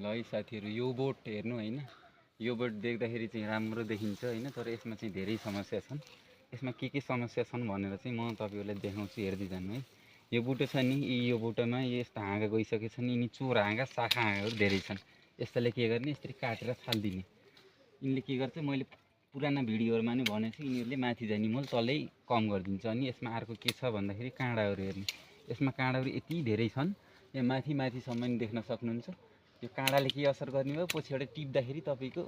ल है साथीहरू, यो बोट हेर्नु हैन, यो बोट देख्दाखेरि चाहिँ राम्रो देखिन्छ हैन, तर यसमा चाहिँ धेरै समस्या छन्। यसमा के समस्या छन् भनेर चाहिँ म तपाईहरुलाई देखाउँछु, हेर्दै जानु है। यो बुटो छ नि, यो बुटोमा यस्तो हाँगा गइसकेछन्, यिनी चोर हाँगा शाखा हाँगाहरू धेरै छन्। यस्ताले के गर्ने, यसरी काटेर फाल्दिने। यिनले के गर्छ, मैले पुराना भिडियोहरुमा नि भनेछु, यिनीहरूले माथि जाने मोल तलै कम गरिदिन्छ। अनि यसमा अर्को के छ भन्दाखेरि काँडाहरू हेर्नु, यसमा काँडाहरू यति धेरै छन्, यहाँ माथिसम्म नि देख्न सक्नुहुन्छ। यो काँडाले के असर गर्ने भयो, पछिबाट टिप्दाखेरि तपाईको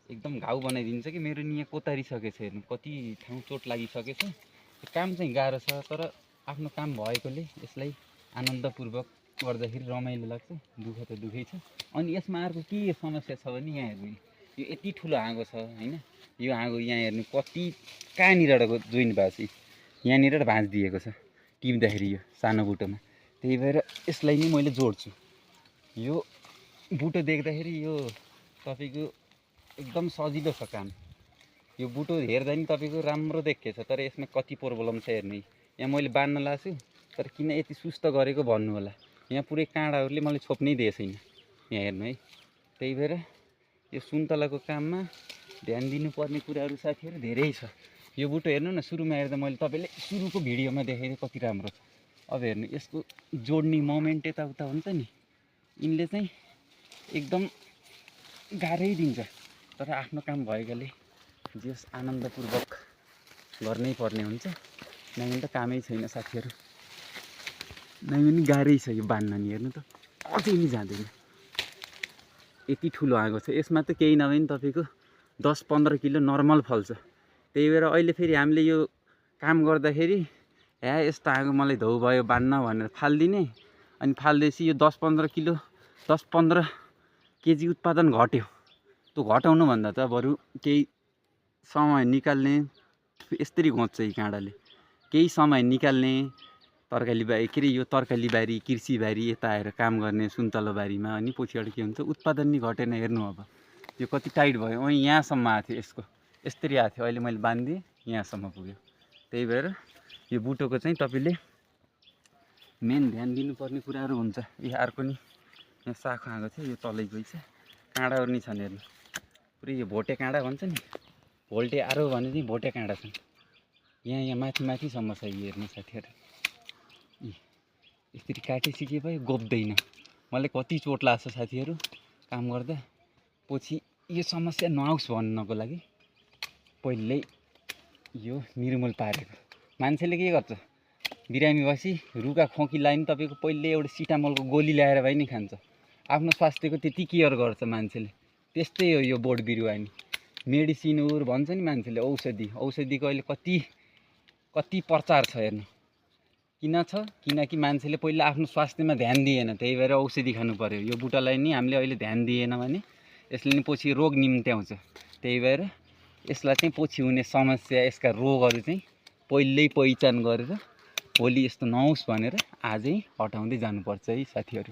एकदम घाउ बनाइदिन्छ कि। मेरो नि यहाँ कोतारिसकेछ हेर्नु, कति ठाउँ चोट लागिसकेछ। काम चाहिँ गाह्रो छ, तर आफ्नो काम भएकोले यसलाई आनन्दपूर्वक गर्दाखेरि रमाइलो लाग्छ। दुःख त दुःखै छ। अनि यसमा अर्को के समस्या छ भने यहाँ हेर्नु, यो यति ठुलो हाँगो छ हैन, यो हाँगो यहाँ हेर्नु कति कहाँनिरको जोइन भएको छ, यहाँनिर भाँज दिएको छ टिप्दाखेरि यो सानो बुटोमा। त्यही भएर यसलाई नि मैले जोड्छु। यो बुटो देख्दाखेरि यो तपाईको एकदम सजिलो छ काम। यो बुटो हेर्दा नि तपाईको राम्रो देखिएछ, तर यसमा कति प्रब्लम छ हेर्नु। यहाँ मैले बाँध्न लाछु, तर किन यति सुस्त गरेको भन्नु होला। यहाँ पुरै काँडाहरूले मलाई छोप्नै दिएको छैन, यहाँ हेर्नु है। त्यही भएर यो सुन्तलाको काममा ध्यान दिनुपर्ने कुराहरू साथीहरू धेरै छ। यो बुटो हेर्नु न, सुरुमा हेर्दा मैले तपाईले सुरुको भिडियोमा देखाइदिएँ कति राम्रो छ। अब हेर्नु, यसको जोड्ने मोमेन्ट यताउता हुन्छ नि, यिनले चाहिँ एकदम गाह्रै दिन्छ। तर आफ्नो काम भएकोले जस आनन्दपूर्वक गर्नै पर्ने हुन्छ। नै त कामै छैन साथीहरू, नै पनि गाह्रै छ यो बाँध्न नि। हेर्नु त अझै नि जाँदैन, यति ठुलो हाँगो छ। यसमा त केही नभए नि तपाईको 10-15 किलो नर्मल फल्छ। त्यही भएर अहिले फेरि हामीले यो काम गर्दाखेरि यस्तो हाँगो मलाई धौ भयो बाँध्न भनेर फाल्दिने। अनि फाल्दैछ यो 10-15 किलो 10-15 केजी उत्पादन घट्यो। त्यो घटाउनु भन्दा त बरु केही समय निकाल्ने, यसरी घोच्छ यी काँडाले, केही समय निकाल्ने। तरकारी बारी के अरे यो तरकारी बारी, कृषि बारी यता आएर काम गर्ने सुन्तलो बारीमा। अनि पछिबाट के हुन्छ, उत्पादन नि घटेन। हेर्नु अब यो कति टाइट भयो, वहीँ यहाँसम्म आएको थियो, यसको यस्तरी आएको थियो। अहिले मैले बाँधिदिएँ, यहाँसम्म पुग्यो। त्यही भएर यो बुटोको चाहिँ तपाईले मेन ध्यान दिनुपर्ने कुराहरू हुन्छ। यो अर्को नि यहाँ साखा हाँगो थियो, यो तलै गइछ। काँडाहरू नि छन् हेर्नु, पुरै यो भोटे काँडा भन्छ नि, भोल्टे आरो भने चाहिँ भोटे काँडा छन्। यहाँ माथिसम्म छ। यो हेर्नु साथीहरू, यसरी काटे सिके भयो, गोप्दैन। मलाई कति चोट लाग्छ साथीहरू काम गर्दा। पछि यो समस्या नआओस् भन्नको लागि पहिल्यै यो निर्मूल पारेको। मान्छेले के गर्छ, बिरामी भएपछि रुगा खोकी लाइन तपाईको पहिल्यै एउटा सिटामलको गोली ल्याएर भए नि खान्छ। आफ्नो स्वास्थ्यको त्यति केयर गर्छ मान्छेले। त्यस्तै हो यो बोट बिरुवा नि, मेडिसिनहरु भन्छ नि मान्छेले, औषधिको अहिले कति प्रचार छ हेर्नु। किन छ, किनकि मान्छेले पहिला आफ्नो स्वास्थ्यमा ध्यान दिएन, त्यही भएर औषधि खानु पर्यो। यो बुटालाई नि हामीले अहिले ध्यान दिएन भने यसले नि पछि रोग निम्त्याउँछ। त्यही भएर यसलाई चाहिँ पछि हुने समस्या, यसका रोगहरू चाहिँ पहिल्यै पहिचान गरेर भोलि यस्तो नहोस् भनेर आजै हटाउँदै जानुपर्छ है साथीहरू।